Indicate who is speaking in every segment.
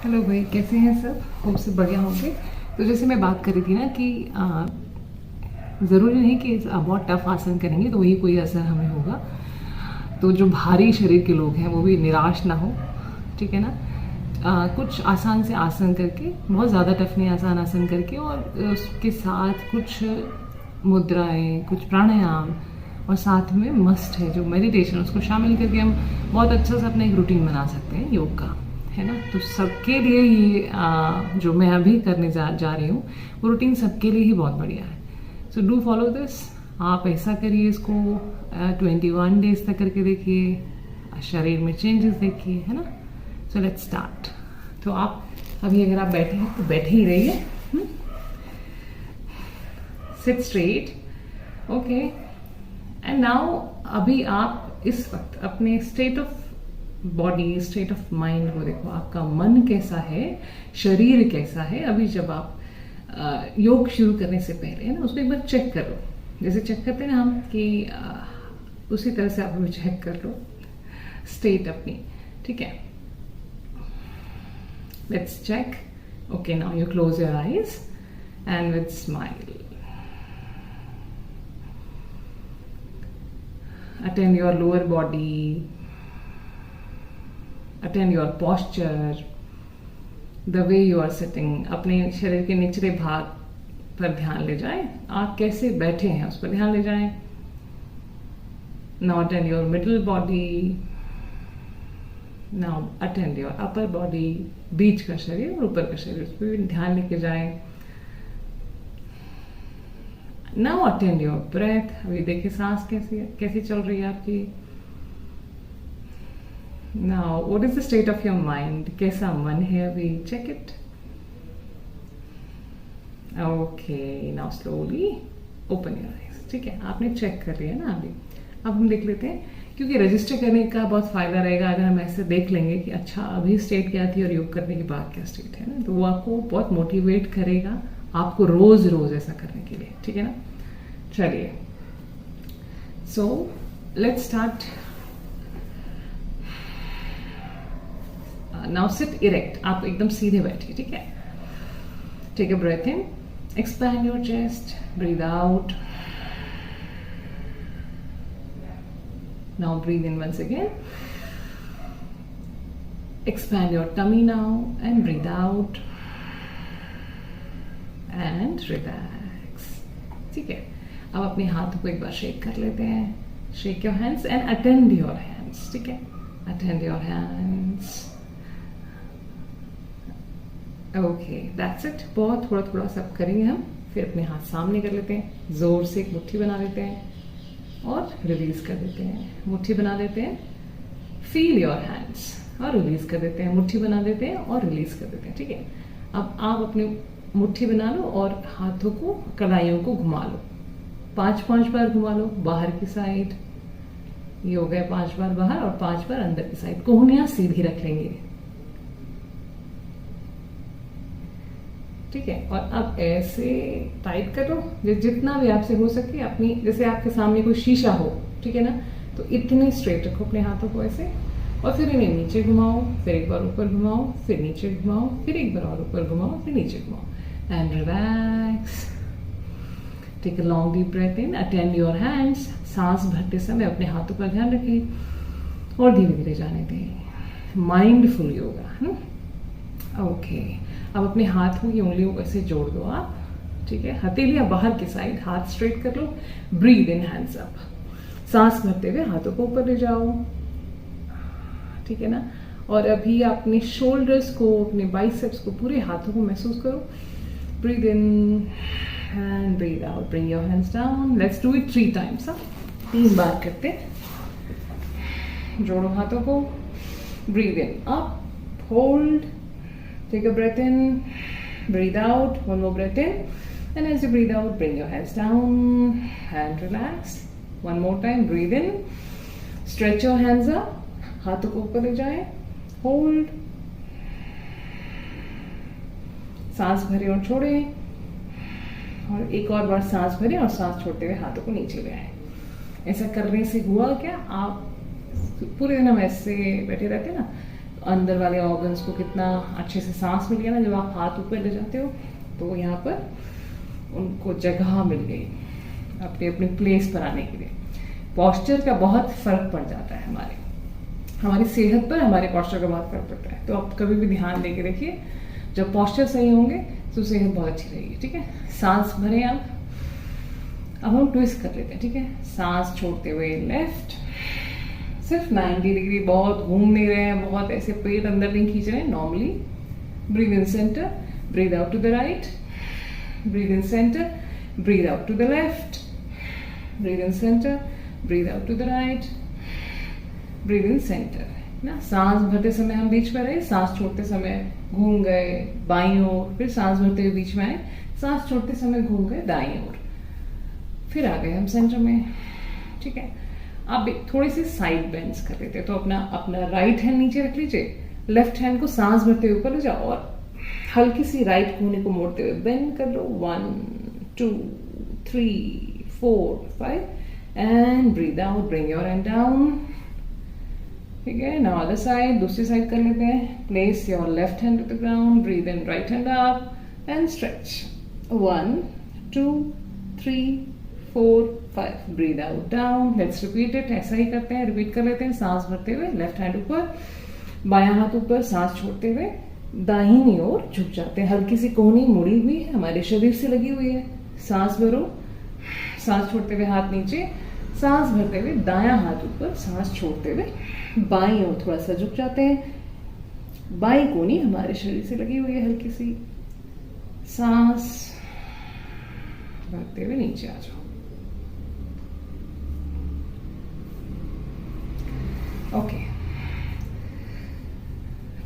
Speaker 1: Hello भाई, कैसे हैं सब? होप से बढ़िया होंगे। तो जैसे मैं बात कर रही थी ना कि ज़रूरी नहीं कि बहुत टफ आसन करेंगे तो वही कोई असर हमें होगा। तो जो भारी शरीर के लोग हैं वो भी निराश ना हो, ठीक है ना। कुछ आसान से आसन करके, बहुत ज़्यादा टफ नहीं, आसान आसन करके और उसके साथ कुछ मुद्राएं, कुछ प्राणायाम और साथ में मस्ट है जो मेडिटेशन, उसको शामिल करके हम बहुत अच्छा सा अपना एक रूटीन बना सकते हैं योग का, है ना। तो सबके लिए ये जो मैं अभी करने जा रही हूँ वो रूटीन सबके लिए ही बहुत बढ़िया है। So do follow this. आप ऐसा करिए, इसको 21 डेज तक करके देखिए, शरीर में चेंजेस देखिए, है ना। सो लेट्स स्टार्ट। तो आप अभी अगर आप बैठे हैं तो बैठे ही रहिए। Seat straight, okay. And now अभी आप इस वक्त अपने state of body, state of mind को देखो। आपका मन कैसा है, शरीर कैसा है। अभी जब आप योग शुरू करने से पहले ना उसको एक बार चेक कर लो, जैसे चेक करते हैं ना हम कि उसी तरह से आप अभी चेक कर लो स्टेट अपनी, ठीक है। Let's check. Okay, now you close your eyes and with smile attend your lower body, attend your posture, the way you are sitting। अपने शरीर के निचले भाग पर ध्यान ले जाएं, आप कैसे बैठे हैं उस पर ध्यान ले जाएं। now attend your middle body, now attend your upper body, बीच का शरीर और ऊपर का शरीर, उस पर भी ध्यान लेके जाएं। now attend your breath। अभी देखिए सांस कैसी चल रही है आपकी। now what is the state of your mind? कैसा मन है अभी? check it। okay, now slowly open your eyes। ठीक है, आपने चेक कर लिया ना अभी। अब हम देख लेते हैं, क्योंकि रजिस्टर करने का बहुत फायदा रहेगा अगर हम ऐसे देख लेंगे कि अच्छा अभी स्टेट क्या थी और योग करने के बाद क्या स्टेट है ना, तो वो आपको बहुत मोटिवेट करेगा आपको रोज रोज ऐसा करने के लिए, ठीक है ना। चलिए, so let's start. Now sit erect. आप एकदम सीधे बैठिए, ठीक है। Take a breath in, expand your chest, breathe out. Now breathe in once again, expand your tummy now and breathe out and relax। ठीक है, अब अपने हाथों को एक बार शेक कर लेते हैं। Shake your hands and attend your hands, ठीक है। Attend your hands, okay, that's it. बहुत थोड़ा थोड़ा सब करेंगे हम। फिर अपने हाथ सामने कर लेते हैं, जोर से एक मुट्ठी बना लेते हैं और रिलीज कर देते हैं। मुट्ठी बना लेते हैं, फील योर हैंड्स और रिलीज कर देते हैं। मुट्ठी बना देते हैं और रिलीज कर देते हैं, ठीक है। अब आप अपनी मुट्ठी बना लो और हाथों को, कलाइयों को घुमा लो। 5-5 बार घुमा लो बाहर की साइड। ये हो गए 5 बार बाहर और 5 बार अंदर की साइड। कोहनियां सीधी रख लेंगे, ठीक है। और अब ऐसे टाइट कर लो जितना भी आपसे हो सके। अपनी, जैसे आपके सामने कोई शीशा हो, ठीक है ना, तो इतने स्ट्रेट रखो अपने हाथों को ऐसे। और फिर इन्हें नीचे घुमाओ, फिर एक बार ऊपर घुमाओ, फिर नीचे घुमाओ, फिर एक बार और ऊपर घुमाओ, फिर नीचे घुमाओ and relax. Take a long deep breath in, attend your hands. सांस भरते समय अपने हाथों का ध्यान रखें और धीरे धीरे जाने दें। माइंडफुल योगा। ओके, अब अपने हाथों की उंगलियों को ऐसे जोड़ दो आप, ठीक है। हथेलियां बाहर की साइड, हाथ स्ट्रेट कर लो। Breathe in, hands up. सांस भरते हुए हाथों को ऊपर ले जाओ, ठीक है ना। और अभी अपने शोल्डर्स को, अपने बाइसेप्स को, पूरे हाथों को महसूस करो। Breathe in and breathe out, bring your hands down. Let's do it 3 times. 3 बार करते। जोड़ो हाथों को, breathe in, up, hold, take a breath in, breathe out, one more breath in, and as you breathe out bring your hands down and relax. One more time, breathe in, stretch your hands up, हाथों को ऊपर ले जाए, hold, सांस भरे और छोड़े, और एक और बार सांस भरे और सांस छोड़ते हुए हाथों को नीचे ले आए। ऐसा करने से हुआ क्या, आप पूरे दिन हम ऐसे बैठे रहते ना, अंदर वाले ऑर्गन्स को कितना अच्छे से सांस मिल गया ना, जब आप हाथ ऊपर ले जाते हो तो यहाँ पर उनको जगह मिल गई अपने अपने प्लेस पर आने के लिए। पॉस्चर का बहुत फर्क पड़ जाता है हमारी सेहत पर, हमारे पॉस्चर का बहुत फर्क पड़ता है। तो आप कभी भी ध्यान देके देखिए, जब पॉस्चर सही होंगे तो सेहत बहुत अच्छी रहेगी। ठीक है, सांस भरें आप। अब हम ट्विस्ट कर लेते हैं। ठीक है, सांस छोड़ते हुए लेफ्ट, सिर्फ 90 डिग्री, बहुत घूम नहीं रहे हैं, बहुत ऐसे पेट अंदर नहीं खींच रहे हैं। Normally breathe in centre, breathe out to the right, breathe in centre, breathe out to the left, breathe in centre, breathe out to the right, breathe in centre ना। सांस भरते समय हम बीच में रहे, सांस छोड़ते समय घूम गए बाईं ओर, फिर सांस भरते हुए बीच में आए, सांस छोड़ते समय घूम गए दाईं ओर, फिर आ गए हम सेंटर में। ठीक है, अब थोड़ी सी साइड बेंड्स कर लेते हैं। तो अपना राइट हैंड नीचे रख लीजिए, लेफ्ट हैंड को सांस भरते हुए ऊपर ले जाओ और हल्की सी राइट कोने को मोड़ते हुए बेंड कर लो। 1 2 3 4 5 and breathe out, bring your hand down. ठीक है, नाउ अदर साइड, दूसरी साइड कर लेते हैं। Place your left hand to the ground, breathe in, right hand up and stretch. 1 2 3 4 5, breathe out down. Let's repeat it. ऐसा ही करते हैं, रिपीट कर लेते हैं। सांस भरते हुए लेफ्ट हैंड ऊपर, बायां हाथ ऊपर, सांस छोड़ते हुए दाहिनी ओर झुक जाते हैं। हल्की सी कोहनी मुड़ी हुई है, हमारे शरीर से लगी हुई है। सांस भरो, सांस छोड़ते हुए हाथ नीचे, सांस भरते हुए दायां हाथ ऊपर, सांस छोड़ते हुए बाईं ओर थोड़ा सा झुक जाते हैं। बाईं कोहनी हमारे शरीर से लगी हुई है हल्की सी। सांस भरते हुए नीचे आ जाओ। ओके,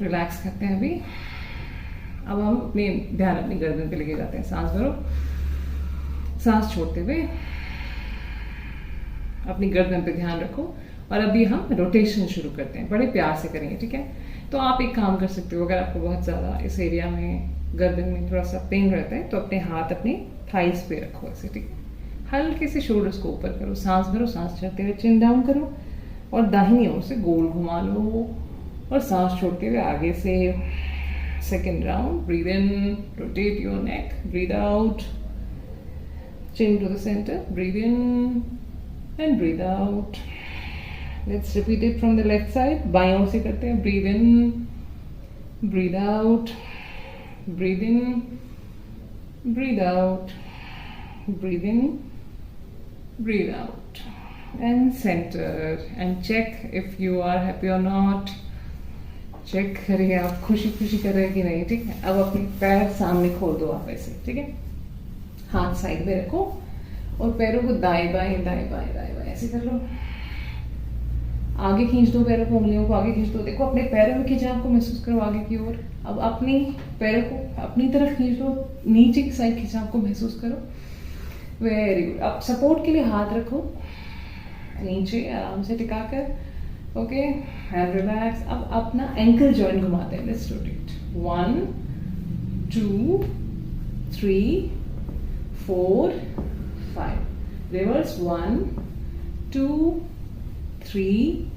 Speaker 1: रिलैक्स करते हैं अभी। अब हम अपने ध्यान अपनी गर्दन पे लेके जाते हैं। सांस भरो, सांस छोड़ते हुए अपनी गर्दन पे ध्यान रखो। और अभी हम रोटेशन शुरू करते हैं, बड़े प्यार से करेंगे। ठीक है, तो आप एक काम कर सकते हो, अगर आपको बहुत ज्यादा इस एरिया में गर्दन में थोड़ा सा पेन रहता है तो अपने हाथ अपने थाइस पे रखो ऐसे। ठीक है, हल्के से शोल्डर्स को ऊपर करो, सांस भरो, सांस छोड़ते हुए चिन डाउन करो और दाहिनी ओर से गोल घुमा लो और सांस छोड़ते हुए आगे से second round. Breathe in, rotate your neck, breathe out, chin to the center, breathe in and breathe out. Let's repeat it from the left side. बाईं ओर से करते हैं। breathe in, breathe out, breathe in, breathe out, breathe in, breathe out, and center and check if you are happy or not. Check करिए आप खुशी खुशी कर रहे हैं कि नहीं। ठीक है, अब अपने पैर सामने खोल दो आप ऐसे। ठीक है, हाथ साइड में रखो और पैरों को दाएं बाएं दाएं बाएं दाएं बाएं ऐसे कर लो। आगे खींच दो पैरों को, उंगलियों को आगे खींच दो। देखो अपने पैरों में खिंचाव को महसूस करो आगे की ओर। अब अपनी पैरों को अपनी तरफ खींच लो, नीचे की साइड खिंचाव को महसूस करो। Very good. अब सपोर्ट के लिए हाथ रखो नीचे आराम से टिका कर। Okay, hand relax. अब अपना एंकल जॉइंट घुमाते हैं। Let's rotate. 1 2 3 4 5। रिवर्स। 1 2 3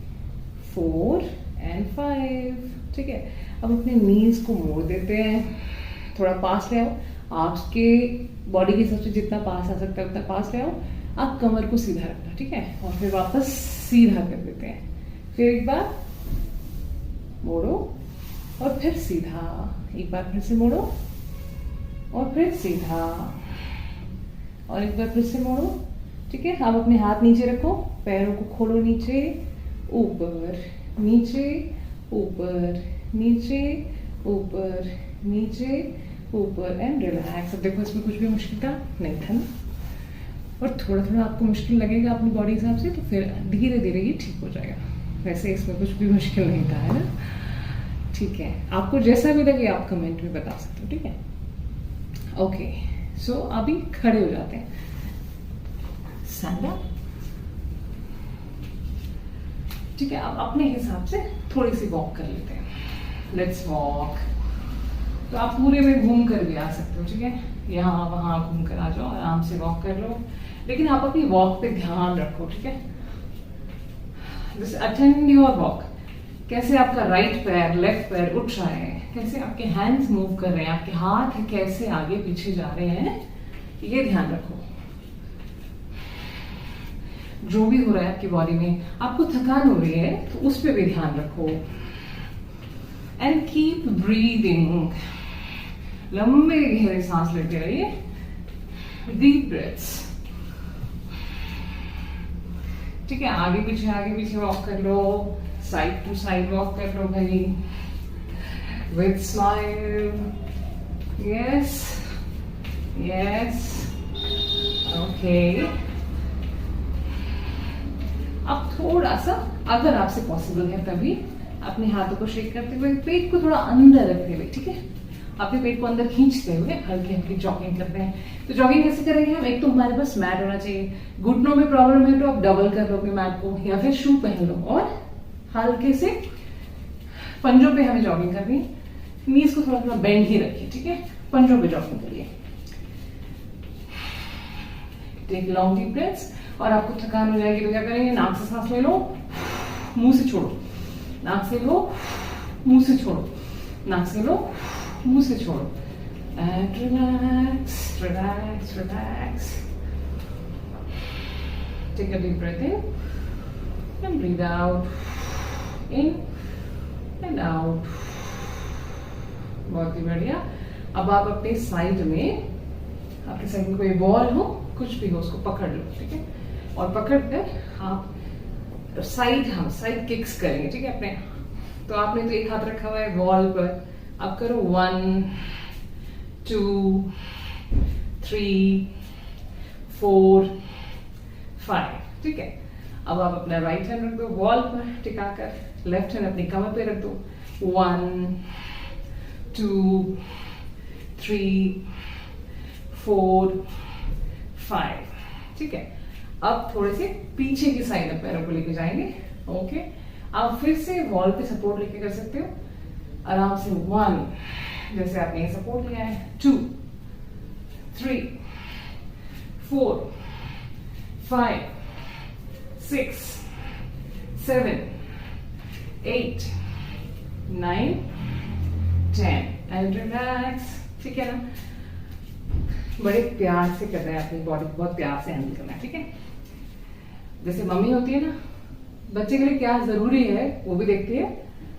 Speaker 1: 4 एंड 5। ठीक है, अब अपने नीज को मोड़ देते हैं, थोड़ा पास ले आओ। आपके बॉडी के हिसाब से जितना पास आ सकता है उतना पास ले आओ। आप कमर को सीधा रखना। ठीक है, और फिर वापस सीधा कर देते हैं। फिर एक बार मोड़ो और फिर सीधा, एक बार फिर से मोड़ो और फिर सीधा, और एक बार फिर से मोड़ो। ठीक है, अब अपने हाथ नीचे रखो, पैरों को खोलो नीचे ऊपर नीचे ऊपर नीचे ऊपर नीचे ऊपर एंड रिलैक्स। अब देखो इसमें कुछ भी मुश्किल का नहीं था ना, और थोड़ा थोड़ा आपको मुश्किल लगेगा अपनी बॉडी हिसाब से, तो फिर धीरे धीरे ये ठीक हो जाएगा। वैसे इसमें कुछ भी मुश्किल नहीं था, है ना। ठीक है, आपको जैसा भी लगे आप कमेंट में बता सकते हो। ठीक है, ओके। सो अभी खड़े हो जाते हैं। Stand up. ठीक है, आप अपने हिसाब से थोड़ी सी वॉक कर लेते हैं। Let's walk. तो आप पूरे में घूम कर भी आ सकते हो। ठीक है, यहाँ वहां घूम कर आ जाओ, आराम से वॉक कर लो, लेकिन आप अपनी वॉक पे ध्यान रखो। ठीक है, जैसे अटेंड योर वॉक। कैसे आपका राइट पैर लेफ्ट पैर उठ रहा है, कैसे आपके हैंड्स मूव कर रहे हैं, आपके हाथ कैसे आगे पीछे जा रहे हैं, ये ध्यान रखो। जो भी हो रहा है आपकी बॉडी में, आपको थकान हो रही है तो उस पर भी ध्यान रखो। एंड कीप ब्रीदिंग, लंबे गहरे सांस लेते रहिए, डीप ब्रेथ्स। ठीक है, आगे पीछे वॉक कर लो, साइड टू साइड वॉक कर लो भाई, with smile. Yes yes, okay. अब थोड़ा सा, अगर आपसे पॉसिबल है तभी अपने हाथों को शेक करते हुए पेट को थोड़ा अंदर रखते हुए, ठीक है, अपने पेट को अंदर खींचते हुए हल्की हल्की जॉगिंग करते हैं। तो जॉगिंग कैसे करेंगे हम? एक तो हमारे पास मैट होना चाहिए, घुटनों में प्रॉब्लम है तो आप डबल कर लो अपने मैट को या फिर शू पहन लो और हल्के से पंजों पे हमें जॉगिंग करनी है। नीज को थोड़ा थोड़ा बेंड ही रखिए, ठीक है, पंजों पे जॉगिंग करिए। Take long deep breaths. और आपको थकान हो जाएगी तो क्या करेंगे? नाक से सांस ले लो, मुंह से छोड़ो, नाक से लो, मुंह से छोड़ो, नाक से लो, मुंह से छोड़ो, and relax relax relax. Take a deep breath in and breathe out, in and out. बहुत ही बढ़िया। अब आप अपने साइड में, आपके साइड में कोई बॉल हो, कुछ भी हो, उसको पकड़ लो, ठीक है, और पकड़ कर आप साइड किक्स करेंगे, ठीक है अपने। तो आपने तो एक हाथ रखा हुआ है वॉल पर, अब करो 1 2 3 4 5, ठीक है। अब आप अपना राइट हैंड रख दो वॉल पर टिकाकर, लेफ्ट हैंड अपनी कमर पे रख दो। 1 2 3 4 5, ठीक है। अब थोड़े से पीछे की साइड में पैरों को लेके जाएंगे, ओके। आप फिर से वॉल पे सपोर्ट लेके कर सकते हो आराम से। 1, जैसे आपने ये सपोर्ट लिया है, 2 3 4 5 6 7 8 9 10 एंड रिलैक्स, ठीक है ना। बड़े प्यार से कर रहे हैं, अपनी बॉडी को बहुत प्यार से हैंडल करना है, ठीक है। जैसे मम्मी होती है ना, बच्चे के लिए क्या जरूरी है वो भी देखती है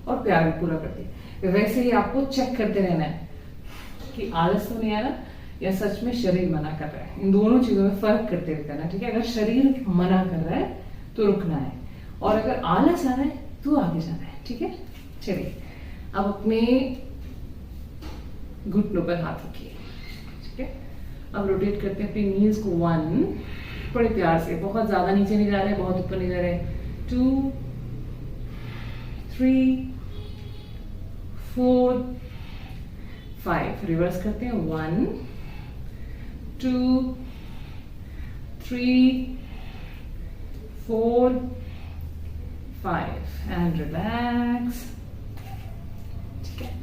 Speaker 1: और प्यार भी पूरा करती है। वैसे ही आपको चेक करते रहना है कि आलस तो नहीं आ रहा या सच में शरीर मना कर रहा है। इन दोनों चीजों में फर्क करते हुए करना, ठीक है। अगर शरीर मना कर रहा है तो रुकना है, और अगर आलस आ रहा है तो आगे जाना है, ठीक है। चलिए, अब अपने घुटनों पर हाथ रखिए, ठीक है। अब रोटेट करते हैं अपनी नीज को। 1, बड़े प्यार से, बहुत ज्यादा नीचे नहीं जा रहे, बहुत ऊपर नहीं जा रहे। 2 3 4 5, रिवर्स करते हैं। 1 2 3 4 5 एंड रिलैक्स, ठीक है।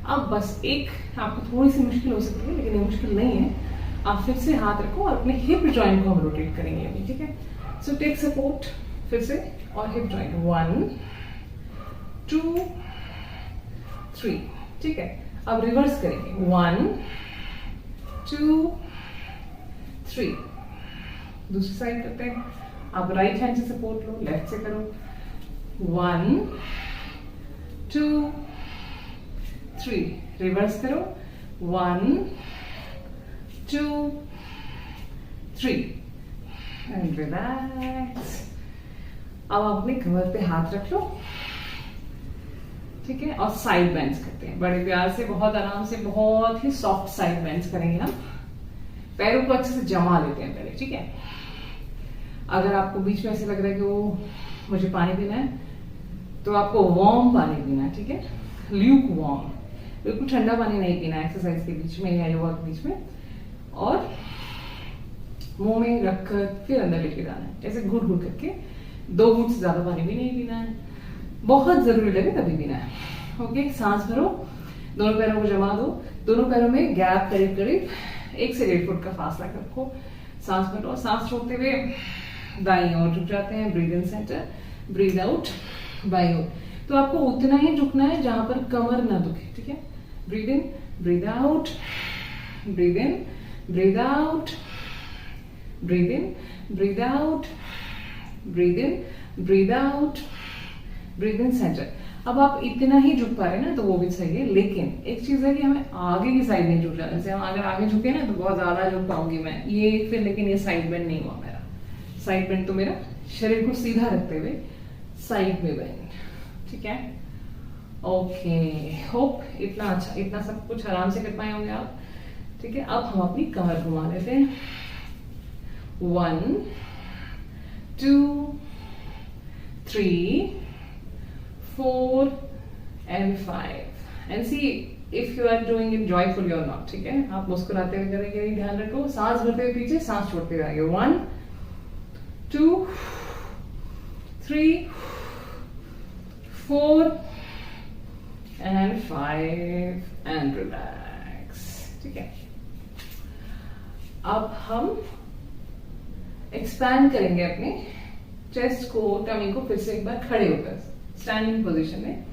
Speaker 1: अब बस एक, आपको थोड़ी सी मुश्किल हो सकती है लेकिन ये मुश्किल नहीं है। आप फिर से हाथ रखो और अपने हिप जॉइंट को हम रोटेट करेंगे अभी, ठीक है। सो टेक सपोर्ट फिर से और हिप जॉइंट। 1 2 3, ठीक है। अब रिवर्स करेंगे। 1 2 3, दूसरी साइड करते हैं। आप राइट हैंड से सपोर्ट लो, लेफ्ट से करो। 1 2 3, रिवर्स करो। 1 2 3 एंड रिलैक्स। अब अपने कमर पे हाथ रख लो, ठीक है, और साइड बेंड्स करते हैं बड़े प्यार से, बहुत आराम से, बहुत ही सॉफ्ट साइड बेंड्स करेंगे हम। पैरों को अच्छे से जमा लेते हैं पहले, ठीक है। अगर आपको बीच में ऐसे लग रहा है कि वो मुझे पानी पीना है तो आपको वार्म पानी पीना है, ठीक है, ल्यूक वार्म, बिल्कुल ठंडा पानी नहीं पीना है एक्सरसाइज के बीच में या योगा के बीच में। और मुंह में रखकर फिर अंदर लेके जाना है, ऐसे घुट घुट करके। 2 घुट से ज्यादा पानी भी नहीं पीना है, बहुत जरूरी लगे तभी पीना है, ओके। सांस भरो, दोनों पैरों को जमा दो, दोनों पैरों में गैप करीब करीब 1 से 1.5 फुट का फासला रखो। सांस भरो, सांस छोड़ते हुए दाईं ओर झुक जाते हैं, breathe in centre, breathe out बाईं ओर। तो आपको उतना ही झुकना है जहां पर कमर ना दुखे, ठीक है। Breathe in, breathe out, breathe in, breathe out, breathe in, breathe out, breathe in, breathe out, breathe in centre. अब आप इतना ही झुक पा रहे हैं ना तो वो भी सही है, लेकिन एक चीज है कि हमें आगे की साइड नहीं झुक जाना। जैसे हम अगर आगे झुके ना तो बहुत ज्यादा झुक पाऊंगी मैं, ये फिर लेकिन ये साइड बेंड नहीं हुआ मेरा। साइड बेंड तो मेरा शरीर को सीधा रखते हुए साइड में बेंड, ठीक है। ओके, होप इतना अच्छा, इतना सब कुछ आराम से कर पाए होंगे आप, ठीक है। अब हम अपनी कमर घुमा लेते हैं। 1 2 3 4 and 5 and see if you are doing it joyfully or not, ठीक है। आप मुस्कुराते हुए करेंगे, ध्यान रखो, सांस भरते हुए पीछे, सांस छोड़ते हुए आगे। 1 2 3 4 and 5 and relax, ठीक है। अब हम एक्सपैंड करेंगे अपने चेस्ट को, टमी को, फिर से एक बार खड़े होकर स्टैंडिंग पोजीशन में।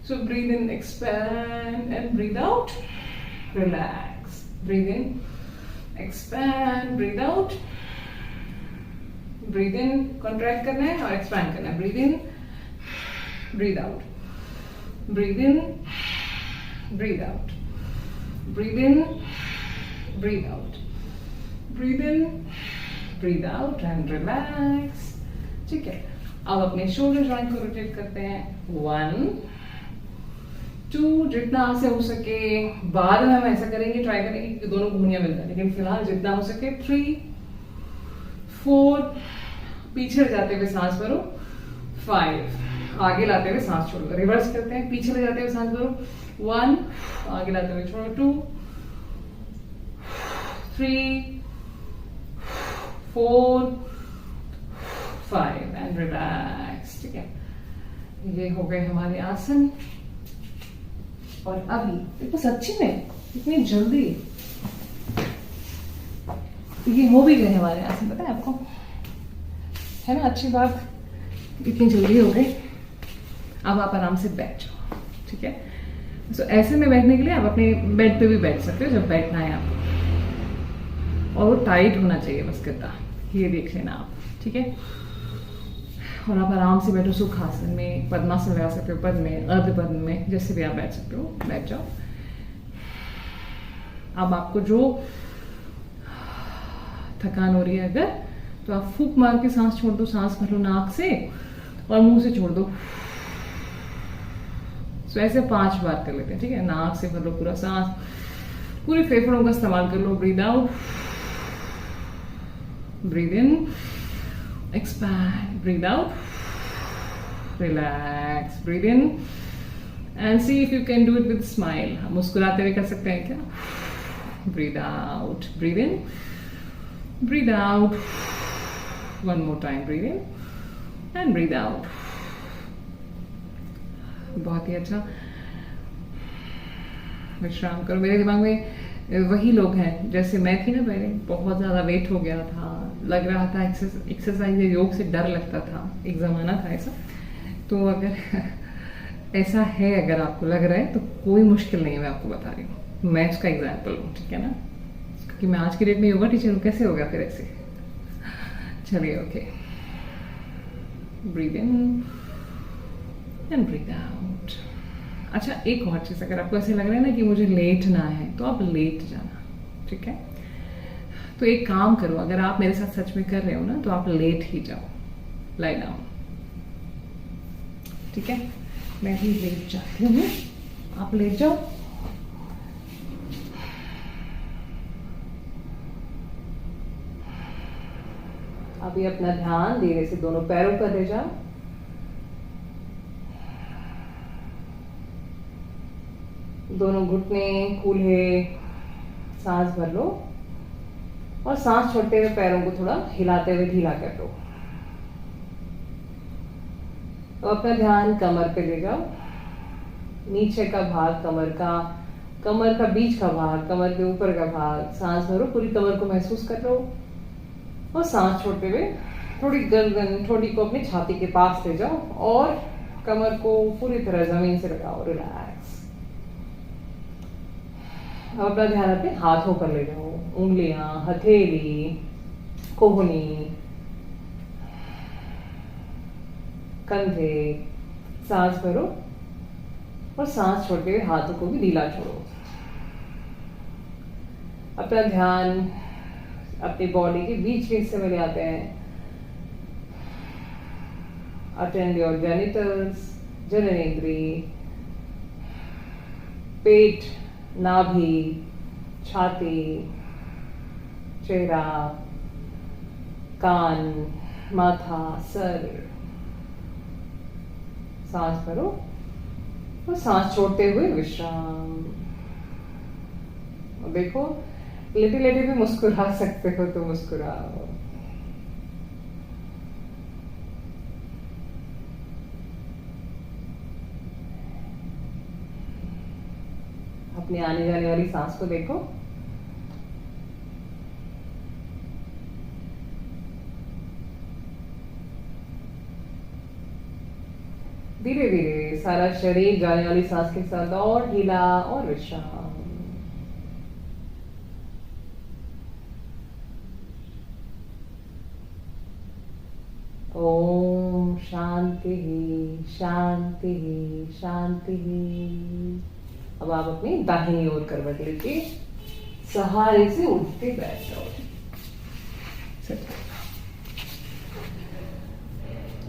Speaker 1: So breathe in, expand and breathe out, relax. Breathe in, expand, breathe out, breathe in, contract करना है और एक्सपैंड करना है। Breathe in, breathe out, breathe in, breathe out, breathe in, breathe out, breathe in, breathe out and relax, ठीक है। अब अपने shoulder joint को रोटेट करते हैं। 1 2, जितना आपसे हो सके। बाद में हम ऐसा करेंगे, ट्राई करेंगे कि दोनों घूनियां मिल जाए, लेकिन फिलहाल जितना हो सके। 3 4, पीछे जाते हुए सांस भरो। 5, आगे लाते हुए सांस छोड़ो। रिवर्स करते हैं, पीछे ले जाते हुए सांस भरो। 1, आगे लाते हुए छोड़ो। 2 3 4 5 एंड रिलैक्स, ठीक है। ये हो गए हमारे आसन। और अभी देखो, सच्ची में इतनी जल्दी ये हो भी गए हमारे आसन, पता है आपको, है ना। अच्छी बात, इतनी जल्दी हो गई। अब आप आराम से बैठ जाओ, ठीक है। तो ऐसे में बैठने के लिए आप अपने बेड पे भी बैठ सकते हो जब बैठना है आपको, और वो टाइट होना चाहिए बस गद्दा, ये देख लेना आप, ठीक है। और आप आराम से बैठो, सुखासन में, पद्मासन लगा सकते हो, पद में, अर्ध पद में, जैसे भी आप बैठ सकते हो, बैठ जाओ। अब आपको जो थकान हो रही है अगर, तो आप फूंक मार के सांस छोड़ दो। सांस भर लो नाक से और मुंह से छोड़ दो। तो ऐसे 5 बार कर लेते हैं, ठीक है। नाक से भर लो पूरा सांस, पूरे फेफड़ों का इस्तेमाल कर लो। Breathe out, breathe in, expand, breathe out, relax, breathe in and see if you can do it with smile. मुस्कुराते हुए कर सकते हैं क्या? Breathe out, breathe in, breathe out, one more time, breathe in and breathe out. बहुत ही अच्छा। विश्राम करो। मेरे दिमाग में वही लोग हैं जैसे मैं थी ना पहले, बहुत ज्यादा वेट हो गया था, लग रहा था एक्सरसाइज या योग से डर लगता था, एक जमाना था ऐसा। तो अगर ऐसा है, अगर आपको लग रहा है तो कोई मुश्किल नहीं है, मैं आपको बता रही हूँ, मैं उसका एग्जाम्पल हूँ, ठीक है ना। क्योंकि मैं आज की डेट में योगा टीचर हूँ, कैसे हो गया फिर ऐसे। चलिए, okay, breathe in and breathe out. अच्छा, एक और चीज, अगर आपको ऐसे लग रहा है ना कि मुझे लेटना है, तो आप लेट जाना, ठीक है। तो एक काम करो, अगर आप मेरे साथ सच में कर रहे हो ना, तो आप लेट ही जाओ, लाई डाउन, ठीक है। मैं भी लेट जाती हूँ, आप लेट जाओ। अभी अपना ध्यान धीरे से दोनों पैरों पर ले जाओ। दोनों घुटने कूल्हे, सांस भर लो और सांस छोड़ते हुए पैरों को थोड़ा हिलाते हुए ढीला कर लो। तो अपना ध्यान कमर पे ले जाओ। नीचे का भाग कमर का बीच का भाग, कमर के ऊपर का भाग, सांस भरो, पूरी कमर को महसूस कर लो और सांस छोड़ते हुए थोड़ी गर्दन, ठोड़ी को अपनी छाती के पास ले जाओ और कमर को पूरी तरह जमीन से लगाओ, रिलैक्स। अब अपना ध्यान अपने हाथों पर ले जाओ, उंगलियां, हथेली, कोहनी, कंधे। सांस भरो और सांस छोड़ते हुए हाथों को भी ढीला छोड़ो। अपना ध्यान अपनी बॉडी के बीच के हिस्से में ले आते हैं। अटेंड योर जेनिटल्स, जननेंद्री, पेट, नाभि, छाती, चेहरा, कान, माथा, सर। सांस भरो और सांस छोड़ते हुए विश्राम। और देखो, लेटे लेटे भी मुस्कुरा सकते हो तो मुस्कुराओ। अपनी आने जाने वाली सांस को देखो। धीरे धीरे सारा शरीर जाने वाली सांस के साथ और ढीला और विश्राम। ओम शांति शांति शांति। अब आप अपनी दाहिनी ओर करवट लेके सहारे से उठते बैठ जाओ।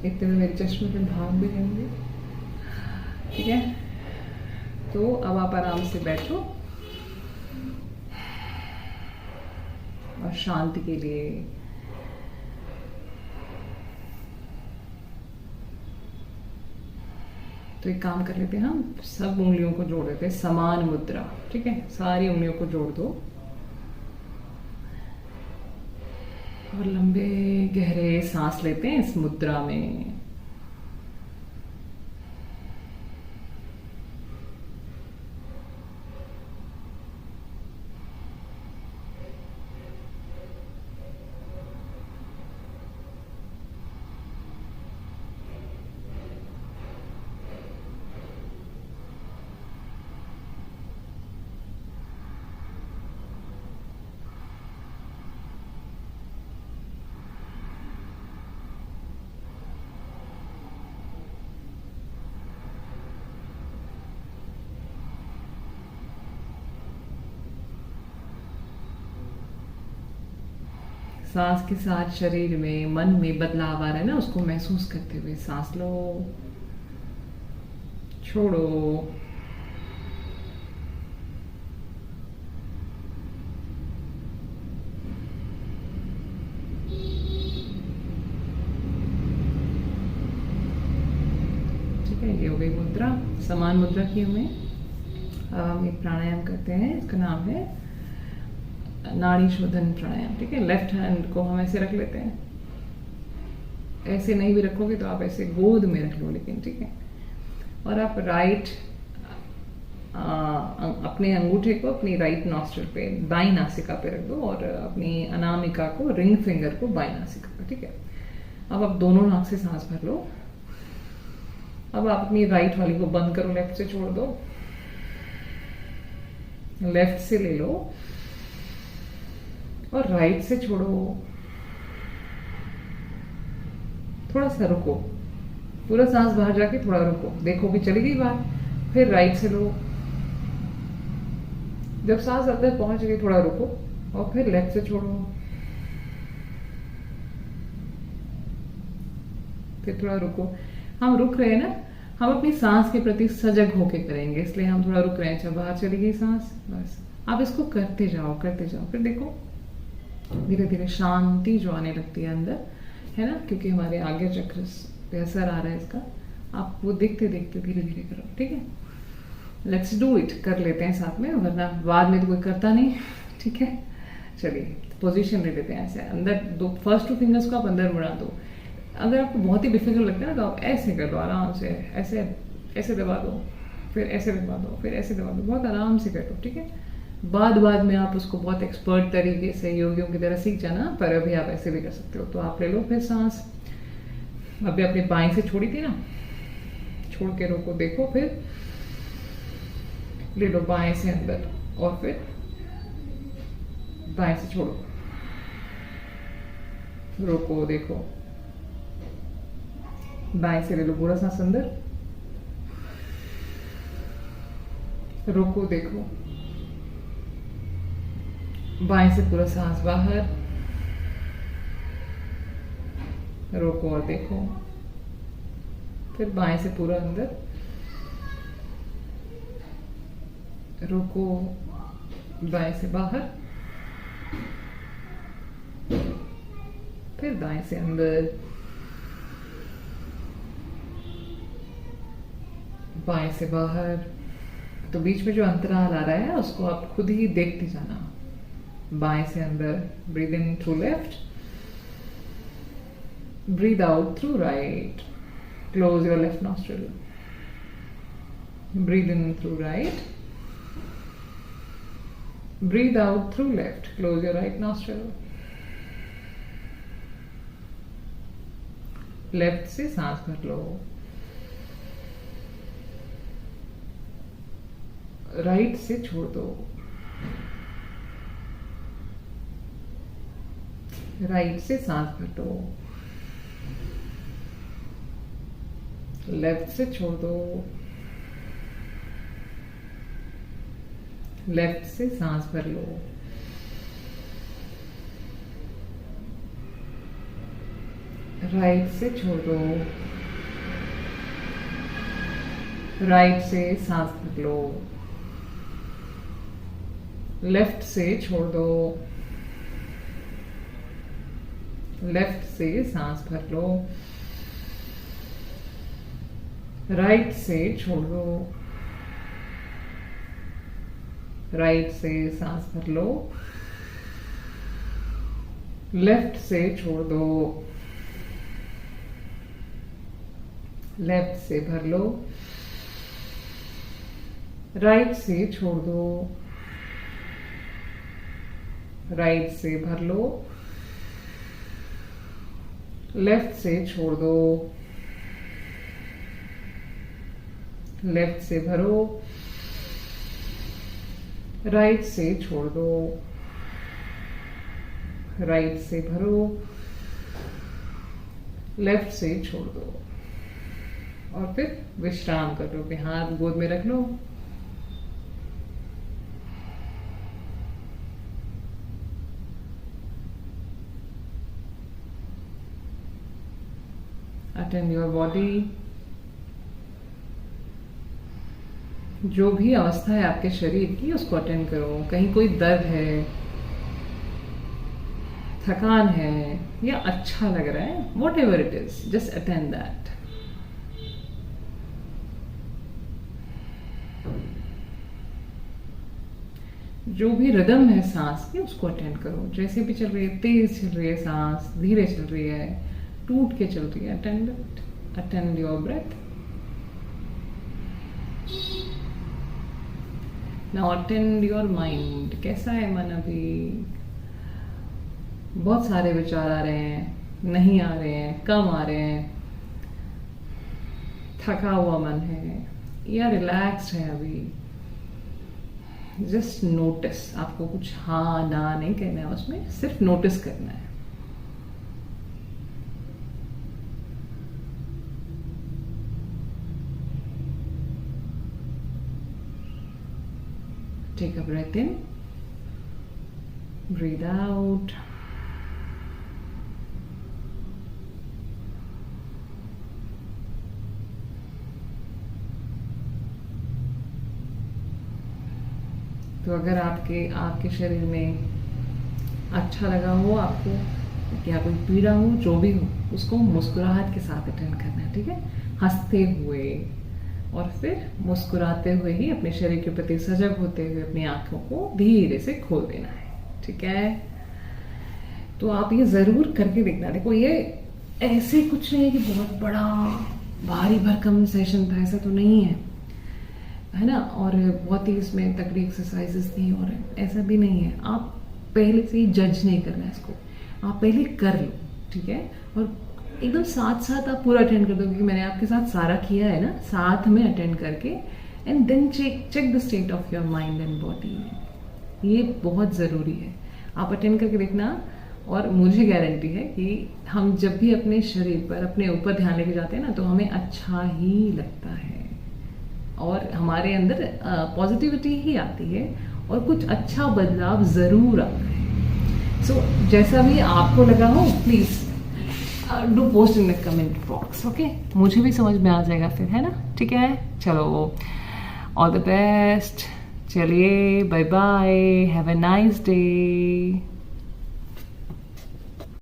Speaker 1: इतने में मेरे चश्मे पे भाग भी रहेंगे, ठीक है। तो अब आप आराम से बैठो और शांति के लिए तो एक काम कर लेते हैं, हम सब उंगलियों को जोड़ देते हैं, समान मुद्रा, ठीक है। सारी उंगलियों को जोड़ दो और लंबे गहरे सांस लेते हैं इस मुद्रा में। सांस के साथ शरीर में, मन में बदलाव आ रहा है ना, उसको महसूस करते हुए सांस लो, छोड़ो। ठीक है, ये हो गई मुद्रा, समान मुद्रा की हमें। अब हम एक प्राणायाम करते हैं, इसका नाम है नाड़ी शोधन प्राणायाम, ठीक है। लेफ्ट हैंड को हम ऐसे रख लेते हैं, ऐसे नहीं भी रखोगे तो आप ऐसे गोद में रख लो, लेकिन ठीक है। और आप राइट अपने अंगूठे को अपनी राइट नॉस्ट्रिल पे, दाई नासिका पे रख दो और अपनी अनामिका को, रिंग फिंगर को बाई नासिका पे, ठीक है। अब आप दोनों नाक से सांस भर लो। अब आप अपनी राइट वाली को बंद करो, लेफ्ट से छोड़ दो, लेफ्ट से ले लो और राइट से छोड़ो। थोड़ा सा रुको, पूरा सांस बाहर जाके थोड़ा रुको, देखो कि चली गई बाहर, फिर राइट से लो। जब सांस अंदर पहुंच गई थोड़ा रुको और फिर लेफ्ट से छोड़ो, फिर थोड़ा रुको। हम रुक रहे हैं ना, हम अपनी सांस के प्रति सजग होके करेंगे, इसलिए हम थोड़ा रुक रहे हैं। अच्छा, बाहर चली गई सांस, बस आप इसको करते जाओ करते जाओ। फिर देखो धीरे धीरे शांति जो आने लगती है अंदर, है ना, क्योंकि हमारे आगे चक्र पे असर आ रहा है इसका। आप वो देखते देखते धीरे धीरे करो, ठीक है। लेट्स डू इट, कर लेते हैं साथ में, वरना बाद में तो कोई करता नहीं, ठीक है। चलिए पोजीशन ले लेते हैं ऐसे, अंदर दो फर्स्ट टू फिंगर्स को आप अंदर मुड़ा दो। अगर आपको बहुत ही डिफिकल्ट लगता है ना तो आप ऐसे कर दो आराम से, ऐसे ऐसे दबा दो, फिर ऐसे दबा दो, फिर ऐसे दबा दो, बहुत आराम से कर दो, ठीक है। बाद में आप उसको बहुत एक्सपर्ट तरीके से योगियों की तरह सीख जाना, पर अभी आप ऐसे भी कर सकते हो। तो आप ले लो फिर सांस, अभी अपनी बाएं से छोड़ी थी ना, छोड़ के रोको, देखो, फिर ले लो बाएं से अंदर और फिर बाएं से छोड़ो, रोको, देखो, बाएं से ले लो पूरा सांस अंदर, रोको, देखो, बाएं से पूरा सांस बाहर, रोको और देखो, फिर बाएं से पूरा अंदर, रोको, बाएं से बाहर, फिर दाएं से अंदर, बाएं से बाहर। तो बीच में जो अंतराल आ रहा है उसको आप खुद ही देखते जाना। बाएं से अंदर, breathe in through left, breathe out through right, close your left nostril, breathe in through right, breathe out through left, close your right nostril, left से सांस भर लो, राइट से छोड़ दो, राइट से सांस भर दो, लेफ्ट से छोड़ दो, लेफ्ट से सांस भर लो, राइट से छोड़ दो, राइट से सांस भर लो, लेफ्ट से छोड़ दो, लेफ्ट से सांस भर लो, राइट से छोड़ दो, राइट से सांस भर लो, लेफ्ट से छोड़ दो, लेफ्ट से भर लो, राइट से छोड़ दो, राइट से भर लो, लेफ्ट से छोड़ दो, लेफ्ट से भरो, राइट से छोड़ दो, राइट से भरो, लेफ्ट से छोड़ दो और फिर विश्राम कर लो। अपने हाथ गोद में रख लो, अटेंड योर बॉडी। जो भी अवस्था है आपके शरीर की उसको अटेंड करो। कहीं कोई दर्द है, थकान है या अच्छा लग रहा है, what ever it is, just attend that. जो भी रिदम है सांस की उसको अटेंड करो। जैसे भी चल रही है, तेज चल रही है सांस, धीरे चल रही है, टूट के चल रही है, attend your breath. Now attend your mind. कैसा है मन अभी? बहुत सारे विचार आ रहे हैं, नहीं आ रहे हैं, कम आ रहे हैं, थका हुआ मन है या रिलैक्स्ड है अभी? Just notice. आपको कुछ हाँ ना नहीं कहना है, उसमें सिर्फ नोटिस करना है। Take a breath in, breathe out. तो अगर आपके शरीर में अच्छा लगा हो आपको, या कोई पीड़ा हो, जो भी हो, उसको मुस्कुराहट के साथ अटेंड करना है, ठीक है? हंसते हुए और फिर मुस्कुराते हुए ही अपने शरीर के प्रति सजग होते हुए अपनी आंखों को धीरे से खोल देना है, ठीक है? तो आप ये जरूर करके देखना। देखो, ये ऐसे कुछ नहीं है कि बहुत बड़ा भारी भरकम सेशन था, ऐसा तो नहीं है ना? और बहुत ही इसमें तगड़ी एक्सरसाइजेस थी और ऐसा भी नहीं है। आप पहले से ही जज नहीं करना है इसको, आप पहले कर लो, ठीक है? और एकदम साथ साथ आप पूरा अटेंड कर दो, क्योंकि मैंने आपके साथ सारा किया है ना, साथ में अटेंड करके, and then check the state of your mind and body. ये बहुत ज़रूरी है, आप अटेंड करके देखना। और मुझे गारंटी है कि हम जब भी अपने शरीर पर, अपने ऊपर ध्यान लेके जाते हैं ना, तो हमें अच्छा ही लगता है और हमारे अंदर पॉजिटिविटी ही आती है और कुछ अच्छा बदलाव ज़रूर आता है। सो जैसा भी आपको लगा हो, please do post in the comment box, okay? मुझे भी समझ में आ जाएगा फिर, है ना? ठीक है, चलो, ऑल द बेस्ट। चलिए, bye bye, have a nice day.